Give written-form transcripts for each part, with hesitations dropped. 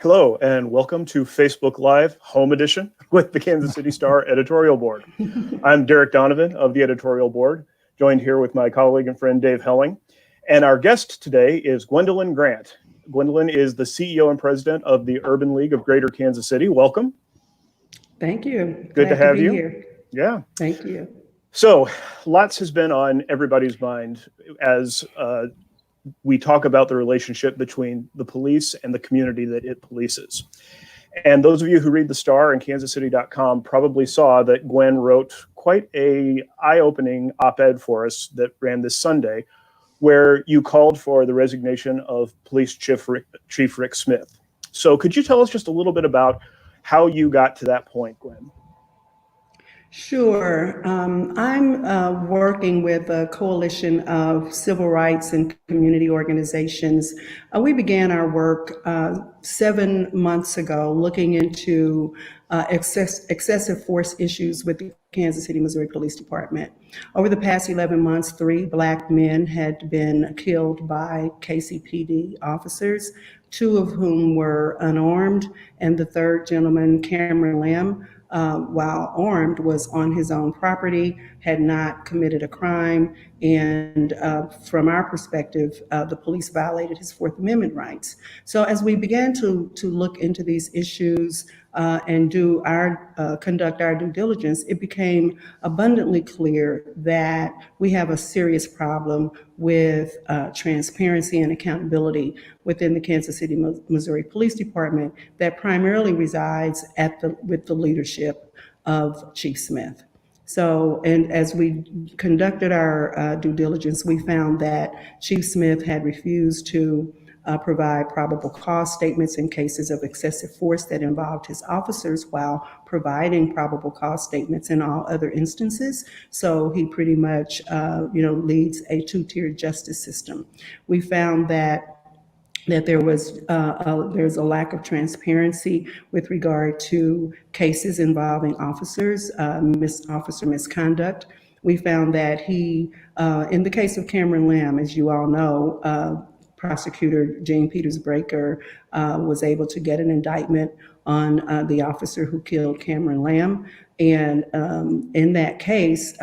Hello, and welcome to Facebook Live Home Edition with the Kansas City Star Editorial Board. I'm Derek Donovan of the Editorial Board, joined here with my colleague and friend Dave Helling. And our guest today is Gwendolyn Grant. Gwendolyn is the CEO and president of the Urban League of Greater Kansas City. Welcome. Thank you. Good to have you here. Yeah. Thank you. So, lots has been on everybody's mind as we talk about the relationship between the police and the community that it polices. And those of you who read the Star and kansascity.com probably saw that Gwen wrote quite a eye-opening op-ed for us that ran this Sunday, where you called for the resignation of Police Chief Rick Smith. So could you tell us just a little bit about how you got to that point, Gwen? Sure. I'm working with a coalition of civil rights and community organizations. We began our work 7 months ago looking into excessive force issues with the Kansas City, Missouri Police Department. Over the past 11 months, 3 Black men had been killed by KCPD officers, 2 of whom were unarmed, and the third gentleman, Cameron Lamb, while armed, was on his own property, had not committed a crime, and from our perspective, the police violated his Fourth Amendment rights. So as we began to look into these issues and conduct our due diligence, it became abundantly clear that we have a serious problem with transparency and accountability within the Kansas City, Missouri Police Department that primarily resides with the leadership of Chief Smith. So, and as we conducted our due diligence, we found that Chief Smith had refused to provide probable cause statements in cases of excessive force that involved his officers while providing probable cause statements in all other instances. So he pretty much, leads a 2-tiered justice system. We found that there's a lack of transparency with regard to cases involving officers, officer misconduct. We found that he, in the case of Cameron Lamb, as you all know, Prosecutor Gene Peters Breaker was able to get an indictment on the officer who killed Cameron Lamb. And in that case,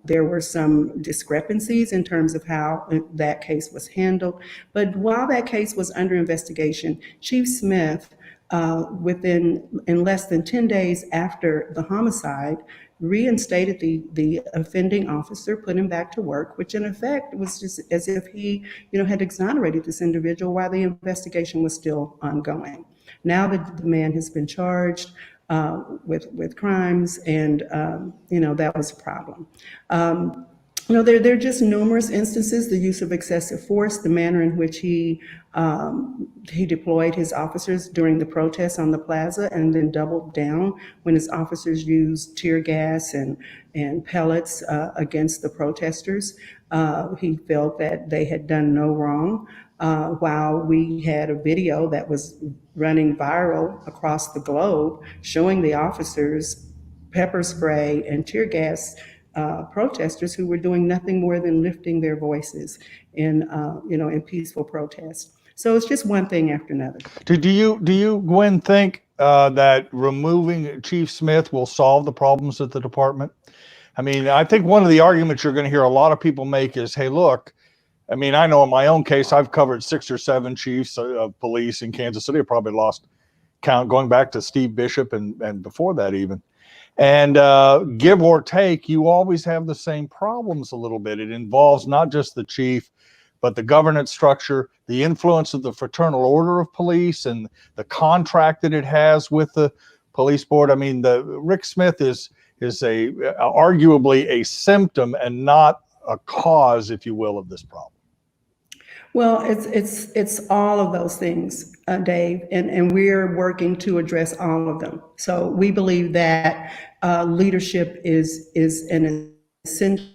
there were some discrepancies in terms of how that case was handled. But while that case was under investigation, Chief Smith, in less than 10 days after the homicide, reinstated the offending officer, put him back to work, which in effect was just as if he, had exonerated this individual while the investigation was still ongoing. Now that the man has been charged with crimes, and that was a problem. There are just numerous instances: the use of excessive force, the manner in which he deployed his officers during the protests on the plaza, and then doubled down when his officers used tear gas and pellets against the protesters. He felt that they had done no wrong, while we had a video that was running viral across the globe showing the officers pepper spray and tear gas protesters who were doing nothing more than lifting their voices in peaceful protest. So it's just one thing after another. Do you, Gwen, think that removing Chief Smith will solve the problems at the department? I mean, I think one of the arguments you're going to hear a lot of people make is, hey, look, I mean, I know in my own case, I've covered 6 or 7 chiefs of police in Kansas City. I probably lost count going back to Steve Bishop and before that even. And give or take, you always have the same problems a little bit. It involves not just the chief, but the governance structure, the influence of the Fraternal Order of Police, and the contract that it has with the police board. I mean, Rick Smith is arguably a symptom and not a cause, if you will, of this problem. Well, it's all of those things, Dave, and we're working to address all of them. So we believe that leadership is an essential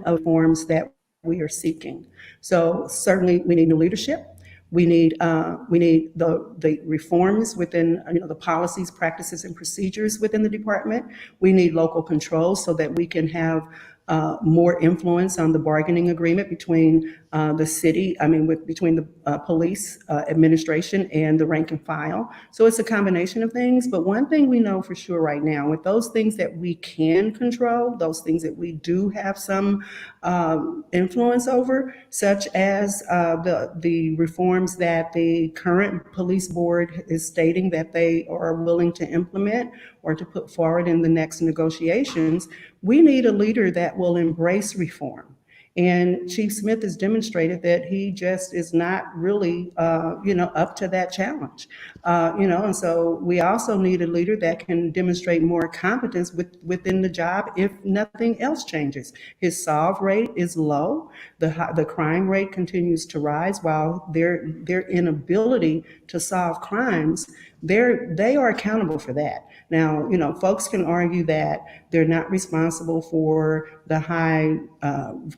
of forms that we are seeking. So certainly we need new leadership. We need the reforms within the policies, practices, and procedures within the department. We need local control so that we can have more influence on the bargaining agreement between the city, between the police administration and the rank and file. So it's a combination of things. But one thing we know for sure right now, with those things that we can control, those things that we do have some influence over, such as the reforms that the current police board is stating that they are willing to implement or to put forward in the next negotiations, we need a leader that will embrace reform. And Chief Smith has demonstrated that he just is not really, up to that challenge. And so we also need a leader that can demonstrate more competence within the job if nothing else changes. His solve rate is low. The crime rate continues to rise, while their inability to solve crimes, they are accountable for that. Now, folks can argue that they're not responsible for the high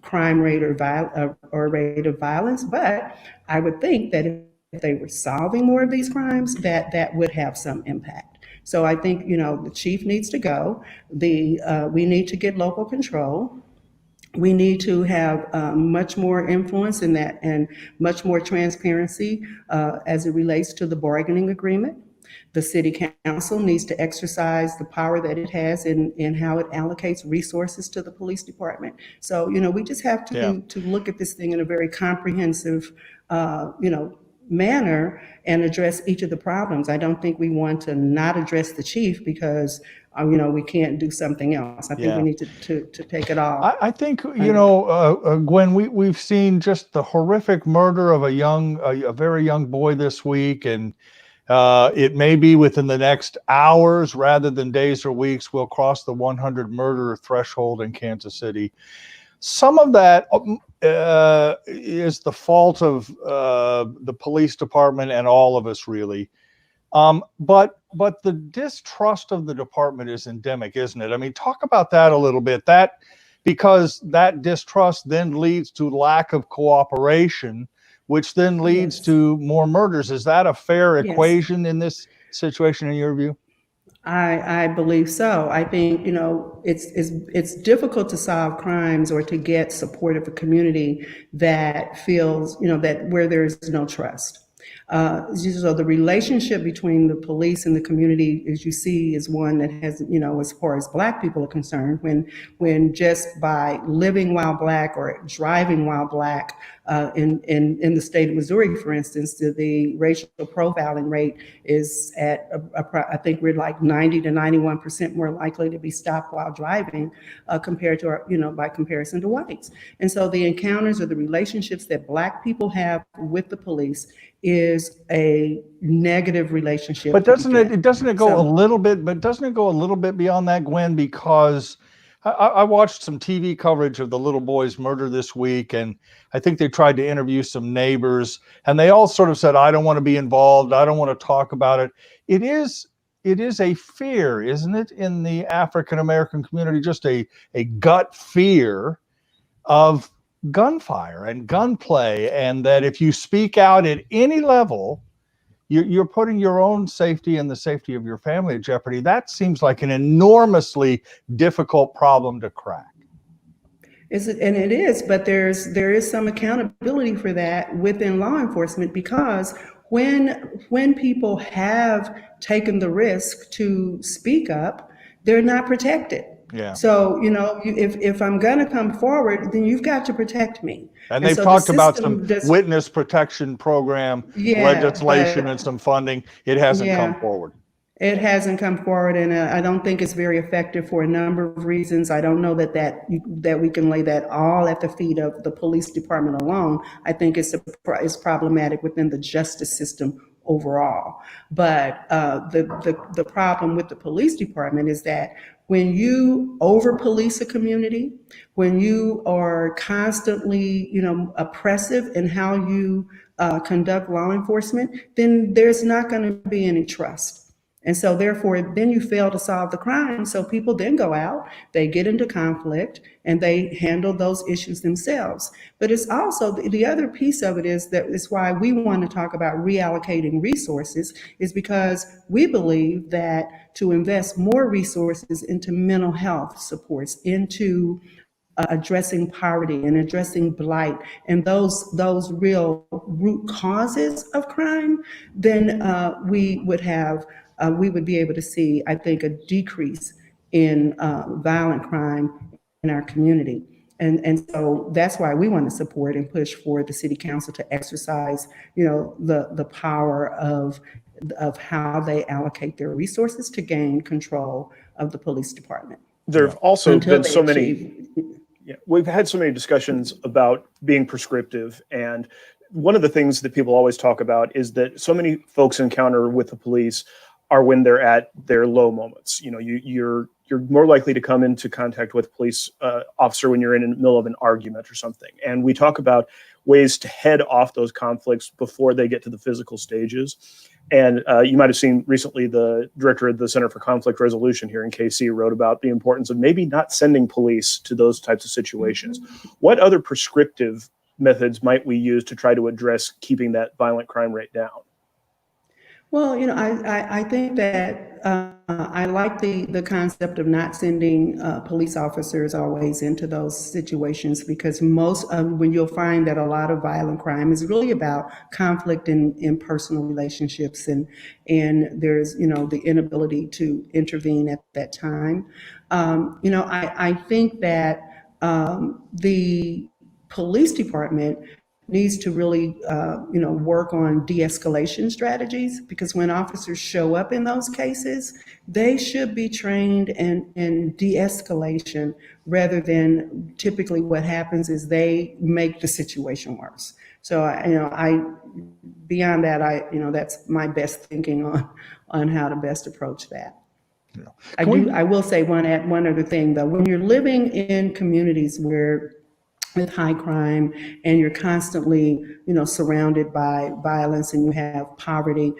crime rate or rate of violence, but I would think that if they were solving more of these crimes, that would have some impact. So I think, the chief needs to go. We need to get local control. We need to have much more influence in that and much more transparency as it relates to the bargaining agreement. The city council needs to exercise the power that it has in how it allocates resources to the police department. So, we just have to look at this thing in a very comprehensive, manner and address each of the problems. I don't think we want to not address the chief because, we can't do something else. I think we need to take it all. I think, Gwen, we've seen just the horrific murder of a very young boy this week, and it may be within the next hours rather than days or weeks, we'll cross the 100 murder threshold in Kansas City. Some of that is the fault of the police department and all of us, really. But the distrust of the department is endemic, isn't it? I mean, talk about that a little bit. Because that distrust then leads to lack of cooperation, which then leads to more murders. Is that a fair equation in this situation, in your view? I believe so. I think, it's difficult to solve crimes or to get support of a community that feels, that where there is no trust. So the relationship between the police and the community, as you see, is one that has, as far as Black people are concerned, when just by living while Black or driving while Black, in the state of Missouri, for instance, the racial profiling rate is at, I think we're like 90 to 91% more likely to be stopped while driving compared to by comparison to whites. And so the encounters or the relationships that Black people have with the police is a negative relationship. But doesn't it go a little bit beyond that, Gwen? Because I watched some TV coverage of the little boy's murder this week, and I think they tried to interview some neighbors, and they all sort of said, I don't want to be involved. I don't want to talk about it. It is a fear, isn't it, in the African-American community, just a gut fear of gunfire and gunplay, and that if you speak out at any level, you're putting your own safety and the safety of your family at jeopardy. That seems like an enormously difficult problem to crack. And it is, but there is some accountability for that within law enforcement, because when people have taken the risk to speak up, they're not protected. Yeah. So, if I'm going to come forward, then you've got to protect me. And they've talked about some witness protection program legislation and some funding. It hasn't come forward. It hasn't come forward, and I don't think it's very effective for a number of reasons. I don't know that we can lay that all at the feet of the police department alone. I think it's problematic within the justice system overall. But the problem with the police department is that when you over-police a community, when you are constantly, oppressive in how you conduct law enforcement, then there's not going to be any trust. And so therefore, then you fail to solve the crime. So people then go out, they get into conflict, and they handle those issues themselves. But it's also, the other piece of it is that it's why we want to talk about reallocating resources, is because we believe that to invest more resources into mental health supports, into addressing poverty and addressing blight and those real root causes of crime, then we would be able to see, I think, a decrease in violent crime in our community. And so that's why we want to support and push for the city council to exercise, the power of how they allocate their resources to gain control of the police department. There have also Until been they so many. achieve. Yeah, we've had so many discussions about being prescriptive, and one of the things that people always talk about is that so many folks encounter with the police are when they're at their low moments. You're more likely to come into contact with a police officer when you're in the middle of an argument or something. And we talk about ways to head off those conflicts before they get to the physical stages. And you might have seen recently the director of the Center for Conflict Resolution here in KC wrote about the importance of maybe not sending police to those types of situations. What other prescriptive methods might we use to try to address keeping that violent crime rate down? Well, I think that I like the concept of not sending police officers always into those situations, because when you'll find that a lot of violent crime is really about conflict in personal relationships, and there's the inability to intervene at that time. I think that the police department needs to really, work on de-escalation strategies, because when officers show up in those cases, they should be trained in de-escalation, rather than typically what happens is they make the situation worse. So, beyond that, that's my best thinking on how to best approach that. Yeah. I will say one other thing though. When you're living in communities with high crime, and you're constantly, surrounded by violence, and you have poverty,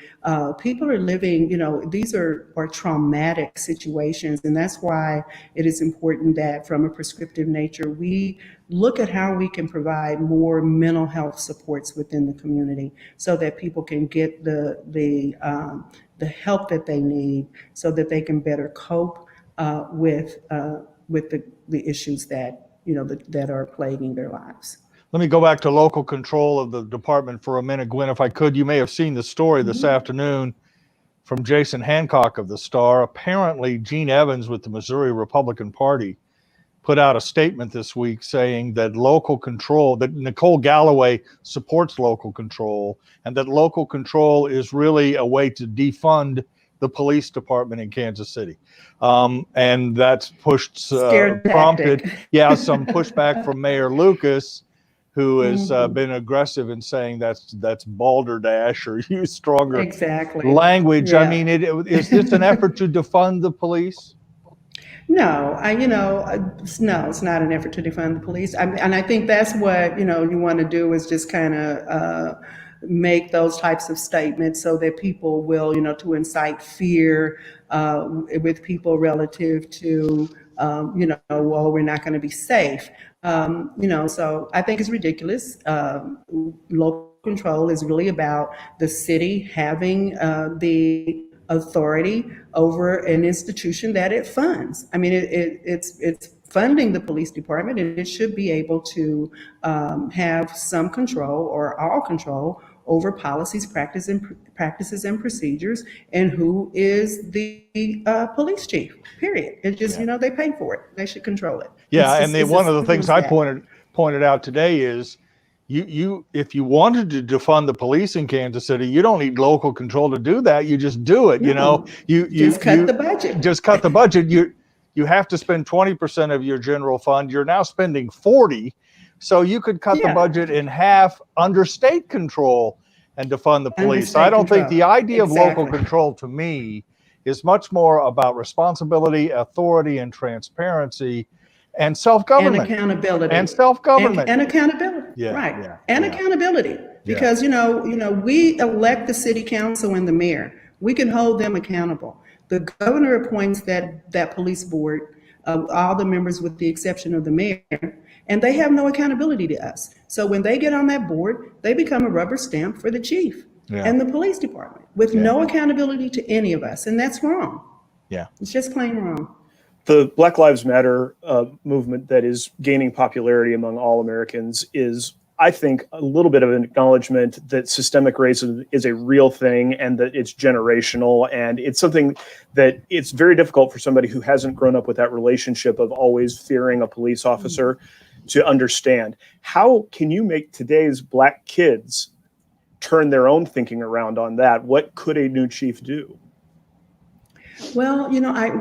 people are living, these are traumatic situations. And that's why it is important that from a prescriptive nature, we look at how we can provide more mental health supports within the community, so that people can get the help that they need, so that they can better cope with the issues that that are plaguing their lives. Let me go back to local control of the department for a minute, Gwen, if I could. You may have seen the story this afternoon from Jason Hancock of the Star. Apparently, Gene Evans with the Missouri Republican Party put out a statement this week saying that local control, that Nicole Galloway supports local control, and that local control is really a way to defund the police department in Kansas City. And that's prompted, some pushback from Mayor Lucas, who has been aggressive in saying that's balderdash, or use stronger language. Yeah. I mean, is this an effort to defund the police? No, no, it's not an effort to defund the police. And I think that's what, you want to do, is just kind of make those types of statements so that people will, to incite fear with people relative to, well, we're not going to be safe. So I think it's ridiculous. Local control is really about the city having the authority over an institution that it funds. I mean, it's funding the police department, and it should be able to have some control or all control over policies, practices, and procedures, and who is the police chief. Period. It just they pay for it. They should control it. Yeah, and one of the things I pointed out today is, you if you wanted to defund the police in Kansas City, you don't need local control to do that. You just do it. No, you just cut the budget. Just cut the budget. You have to spend 20% of your general fund. You're now spending 40%. So you could cut the budget in half under state control and defund the police. I don't think the idea of local control, to me, is much more about responsibility, authority, and transparency, and self-government. And accountability. And self-government. And accountability. Yeah, right. Yeah, and accountability. Because, we elect the city council and the mayor. We can hold them accountable. The governor appoints that police board, all the members with the exception of the mayor, and they have no accountability to us. So when they get on that board, they become a rubber stamp for the chief and the police department, with no accountability to any of us. And that's wrong. Yeah. It's just plain wrong. The Black Lives Matter movement that is gaining popularity among all Americans is, I think, a little bit of an acknowledgement that systemic racism is a real thing and that it's generational. And it's something that it's very difficult for somebody who hasn't grown up with that relationship of always fearing a police officer to understand. How can you make today's Black kids turn their own thinking around on that? What could a new chief do? Well,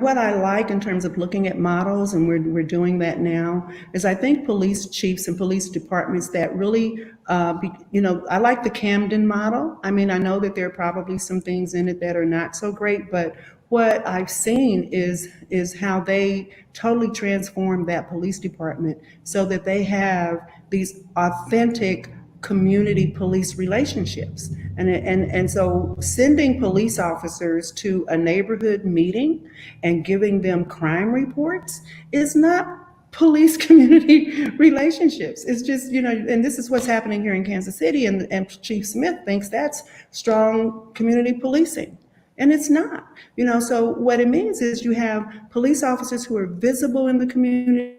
what I like in terms of looking at models, and we're doing that now, is I think police chiefs and police departments that really, I like the Camden model. I mean, I know that there are probably some things in it that are not so great, but what I've seen is how they totally transform that police department so that they have these authentic community police relationships. And so sending police officers to a neighborhood meeting and giving them crime reports is not police community relationships. It's just, and this is what's happening here in Kansas City, and Chief Smith thinks that's strong community policing. And it's not, so what it means is you have police officers who are visible in the community,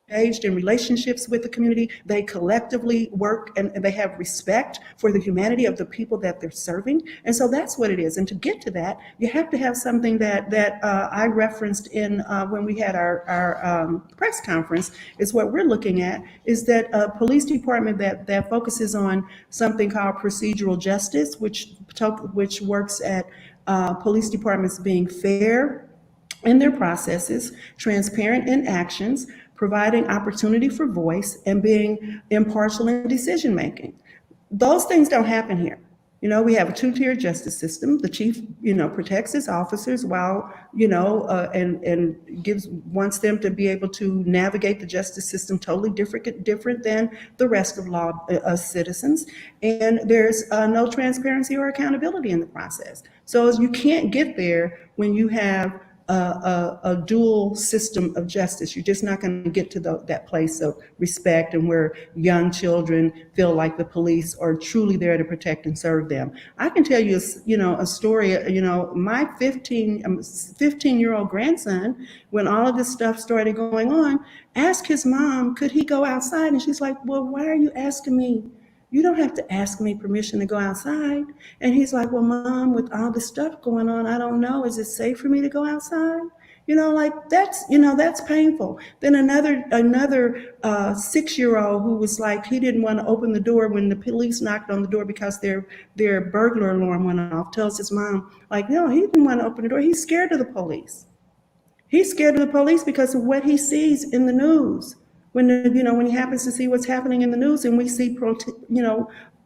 engaged in relationships with the community. They collectively work and they have respect for the humanity of the people that they're serving. And so that's what it is. And to get to that, you have to have something that I referenced in when we had our press conference, is what we're looking at, is that a police department that focuses on something called procedural justice, which works at police departments being fair in their processes, transparent in actions, providing opportunity for voice, and being impartial in decision making. Those things don't happen here. We have a two-tier justice system. The chief, protects his officers while, and wants them to be able to navigate the justice system totally different than the rest of law citizens. And there's no transparency or accountability in the process. So you can't get there when you have a dual system of justice. You're just not going to get to that place of respect and where young children feel like the police are truly there to protect and serve them. I can tell you, a story. My 15-year-old grandson, when all of this stuff started going on, asked his mom, could he go outside? And she's like, well, why are you asking me? You don't have to ask me permission to go outside. And he's like, well, Mom, with all this stuff going on, I don't know. Is it safe for me to go outside? That's painful. Then another 6-year-old who was like, he didn't want to open the door when the police knocked on the door because their burglar alarm went off, tells his mom, like, no, he didn't want to open the door. He's scared of the police. He's scared of the police because of what he sees in the news. When he happens to see what's happening in the news, and we see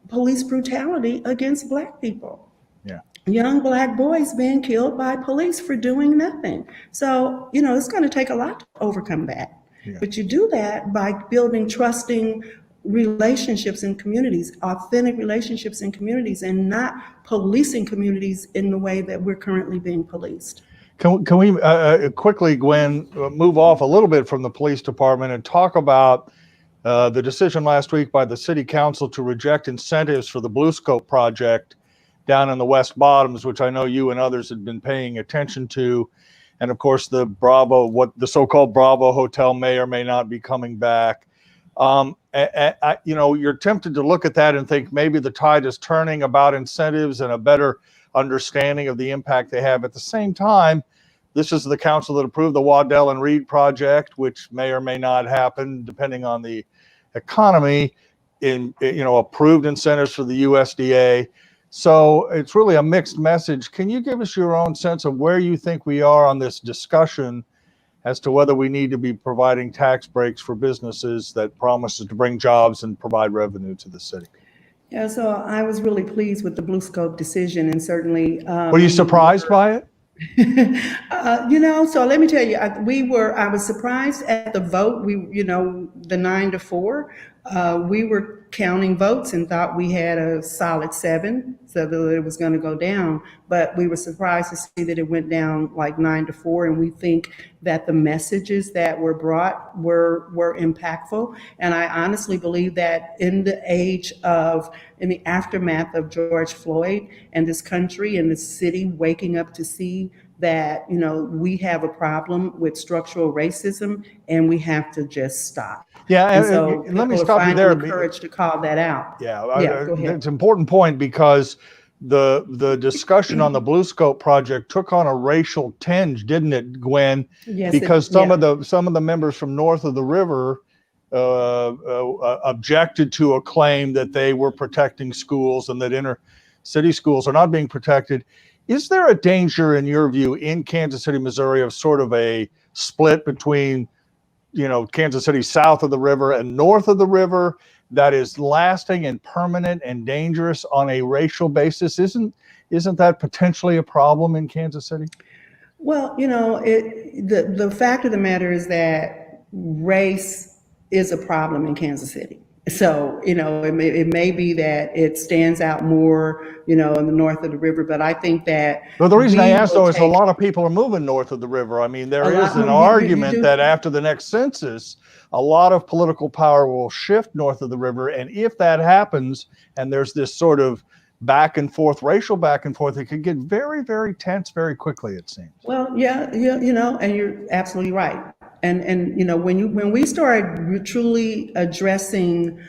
police brutality against Black people. Yeah. Young Black boys being killed by police for doing nothing. So, it's going to take a lot to overcome that. Yeah. But you do that by building trusting relationships in communities, authentic relationships in communities, and not policing communities in the way that we're currently being policed. Can we quickly, Gwen, move off a little bit from the police department and talk about the decision last week by the city council to reject incentives for the BlueScope project down in the West Bottoms, which I know you and others had been paying attention to. And of course, the so-called Bravo Hotel may or may not be coming back. You're tempted to look at that and think maybe the tide is turning about incentives and a better understanding of the impact they have. At the same time, this is the council that approved the Waddell and Reed project, which may or may not happen depending on the economy, approved incentives for the USDA. So it's really a mixed message. Can you give us your own sense of where you think we are on this discussion as to whether we need to be providing tax breaks for businesses that promises to bring jobs and provide revenue to the city? Yeah, so I was really pleased with the BlueScope decision, and certainly. Were you surprised by it? So let me tell you, I was surprised at the vote. The 9-4. We were counting votes and thought we had a solid 7, so that it was going to go down. But we were surprised to see that it went down like 9-4. And we think that the messages that were brought were impactful. And I honestly believe that in the aftermath of George Floyd and this country and this city waking up to see that, we have a problem with structural racism and we have to just stop. Yeah, And so let me people are stop you finding there. the courage to call that out. Yeah, Go ahead. it's an important point because the discussion on the BlueScope project took on a racial tinge, didn't it, Gwen? Yes, Because yeah. some of the members from north of the river objected to a claim that they were protecting schools and that inner city schools are not being protected. Is there a danger, in your view, in Kansas City, Missouri, of sort of a split between, Kansas City south of the river and north of the river that is lasting and permanent and dangerous on a racial basis? Isn't that potentially a problem in Kansas City? Well, the fact of the matter is that race is a problem in Kansas City. So, it may be that it stands out more, in the north of the river, but I think that. Well, the reason I asked, though, is a take lot of people are moving north of the river. I mean, there a is lot an more. argument do. that after the next census, a lot of political power will shift north of the river. And if that happens, and there's this sort of racial back and forth, it could get very, very tense very quickly, it seems. Well, yeah, and you're absolutely right. And when we started truly addressing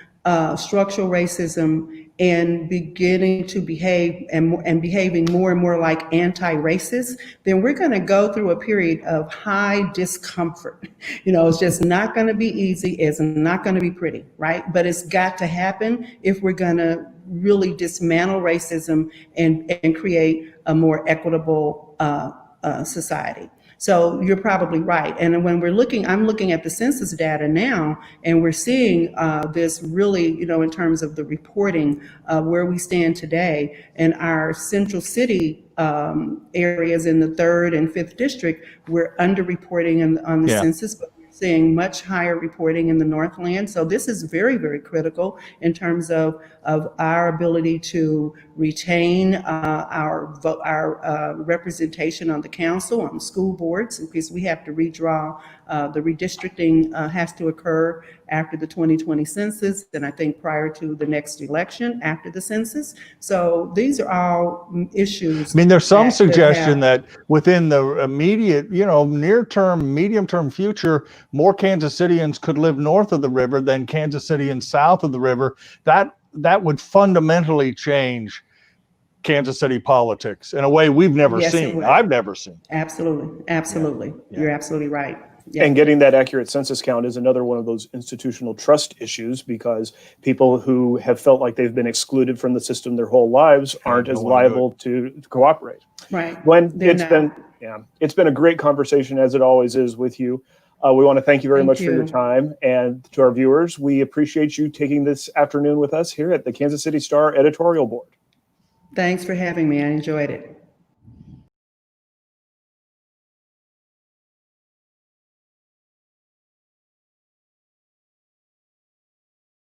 structural racism and beginning to behave and behaving more and more like anti-racist, then we're going to go through a period of high discomfort. It's just not going to be easy. It's not going to be pretty, right? But it's got to happen if we're going to really dismantle racism and create a more equitable society. So you're probably right. And when I'm looking at the census data now, and we're seeing this really, in terms of the reporting, where we stand today in our central city areas in the 3rd and 5th district, we're underreporting on the census, but we're seeing much higher reporting in the Northland. So this is very, very critical in terms of our ability to retain our representation on the council, on the school boards, because we have to redraw. The redistricting has to occur after the 2020 census, and I think prior to the next election after the census. So these are all issues. I mean, there's some suggestion that within the immediate, near term, medium term future, more Kansas Cityans could live north of the river than Kansas Cityans south of the river. That would fundamentally change Kansas City politics in a way we've never seen. I've never seen. Absolutely. Yeah. You're absolutely right. Yeah. And getting that accurate census count is another one of those institutional trust issues, because people who have felt like they've been excluded from the system their whole lives aren't as liable to cooperate. Right. Gwen, it's been a great conversation, as it always is with you. We want to thank you very much for your time, and to our viewers, we appreciate you taking this afternoon with us here at the Kansas City Star Editorial Board. Thanks for having me. I enjoyed it.